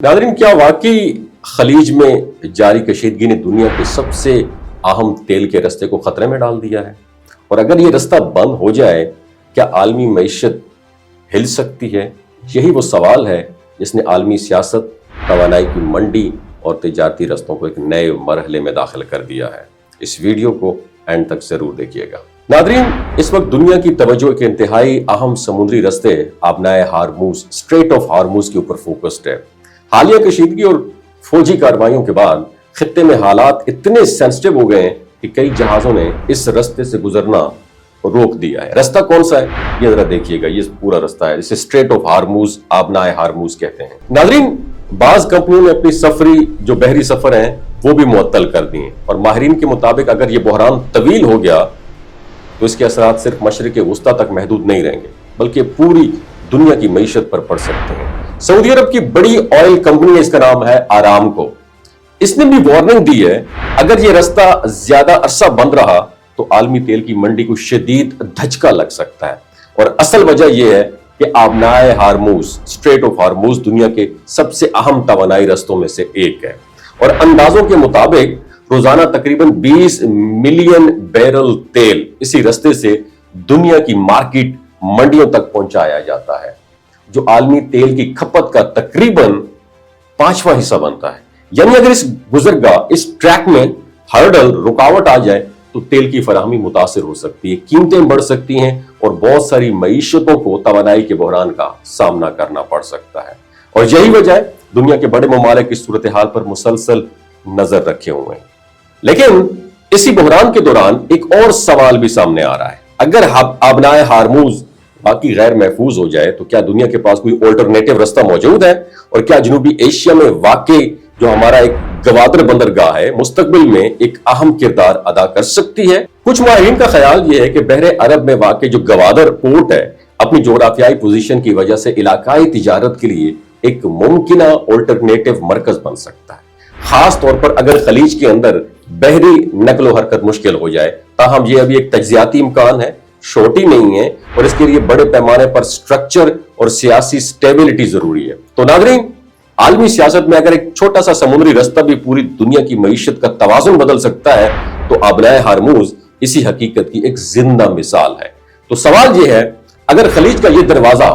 नाज़रीन, क्या वाकई खलीज में जारी कशीदगी ने दुनिया के सबसे अहम तेल के रस्ते को खतरे में डाल दिया है? और अगर ये रास्ता बंद हो जाए, क्या आलमी मईशत हिल सकती है? यही वो सवाल है जिसने आलमी सियासत, तवानाई की मंडी और तिजारती रस्तों को एक नए मरहले में दाखिल कर दिया है। इस वीडियो को एंड तक जरूर देखिएगा। नाज़रीन, इस वक्त दुनिया की तवज्जो के इंतहाई अहम समुद्री रस्ते आबनाए हार्मूज, स्ट्रेट ऑफ हार्मूज के ऊपर फोकस्ड है। हालिया कशीदगी और फौजी कार्रवाइयों के बाद खित्ते में हालात इतने सेंसिटिव हो गए हैं कि कई जहाजों ने इस रास्ते से गुजरना रोक दिया है। रास्ता कौन सा है, ये जरा देखिएगा। ये पूरा रास्ता है जिसे स्ट्रेट ऑफ हार्मूज, आबनाए हार्मूज कहते हैं। नाज़रीन, बाज कंपनियों ने अपनी सफरी जो बहरी सफर हैं वो भी मुअत्तल कर दिए और माहिरीन के मुताबिक अगर ये बहरान तवील हो गया तो इसके असरात सिर्फ मशरिक़ वुस्ता तक महदूद नहीं रहेंगे, बल्कि पूरी दुनिया की मईशत पर पड़ सकते हैं। सऊदी अरब की बड़ी ऑयल कंपनी है, इसका नाम है आरामको। इसने भी वार्निंग दी है, अगर ये रास्ता ज्यादा अरसा बंद रहा तो आलमी तेल की मंडी को शदीद धचका लग सकता है। और असल वजह यह है कि आबनाए हार्मूज, स्ट्रेट ऑफ हार्मूज दुनिया के सबसे अहम तवानाई रस्तों में से एक है और अंदाजों के मुताबिक रोजाना तकरीबन 20 मिलियन बैरल तेल इसी रास्ते से दुनिया की मार्केट मंडियों तक पहुंचाया जाता है, जो आलमी तेल की खपत का तकरीबन 5वां हिस्सा बनता है। यानी अगर इस गुजरगाह, इस ट्रैक में हर्डल, रुकावट आ जाए तो तेल की फराहमी मुतासिर हो सकती है, कीमतें बढ़ सकती हैं और बहुत सारी मईशतों को तवानाई के बहरान का सामना करना पड़ सकता है। और यही वजह है दुनिया के बड़े ममालिक इस सूरत हाल पर मुसलसल नजर रखे हुए हैं। लेकिन इसी बहरान के दौरान एक और सवाल भी सामने आ रहा है, अगर आबनाए हार्मूज बाकी गैर महफूज हो जाए तो क्या दुनिया के पास कोई ऑल्टरनेटिव रास्ता मौजूद है? और क्या जनूबी एशिया में वाकई जो हमारा एक गवादर बंदरगाह है मुस्तकबिल में एक अहम किरदार अदा कर सकती है? कुछ माहिरीन का ख्याल यह है कि बहरे अरब में वाकई जो गवादर पोर्ट है अपनी जोग्राफियाई पोजीशन की वजह से इलाकाई तिजारत के लिए एक मुमकिन ऑल्टरनेटिव मरकज बन सकता है, खास तौर पर अगर खलीज के अंदर बहरी नकलो हरकत मुश्किल हो जाए। ताहम ये अभी एक तज्जियाती इम्कान है, छोटी नहीं है और इसके लिए बड़े पैमाने पर स्ट्रक्चर और सियासी स्टेबिलिटी जरूरी है। तो नाज़रीन, आलमी सियासत में अगर एक छोटा सा समुद्री रास्ता भी पूरी दुनिया की मईशत का तवाज़ुन बदल सकता है तो आबनाए हार्मूज इसी हकीकत की एक जिंदा मिसाल है। तो सवाल यह है, अगर खलीज का यह दरवाजा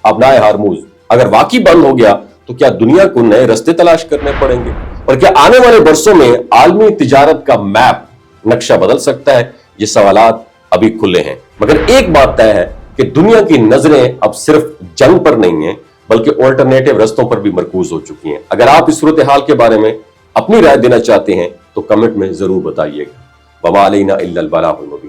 आबनाए हार्मूज अगर वाकई बंद हो गया तो क्या दुनिया को नए रास्ते तलाश करने पड़ेंगे? और क्या आने वाले वर्षों में आलमी तिजारत का मैप, नक्शा बदल सकता है? ये सवालात अभी खुले हैं, मगर एक बात तय है कि दुनिया की नजरें अब सिर्फ जंग पर नहीं है बल्कि ऑल्टरनेटिव रस्तों पर भी मरकूज हो चुकी हैं। अगर आप इस सूरत हाल के बारे में अपनी राय देना चाहते हैं तो कमेंट में जरूर बताइएगा। वमा अलैना इल्लल बलागुल मुबीन।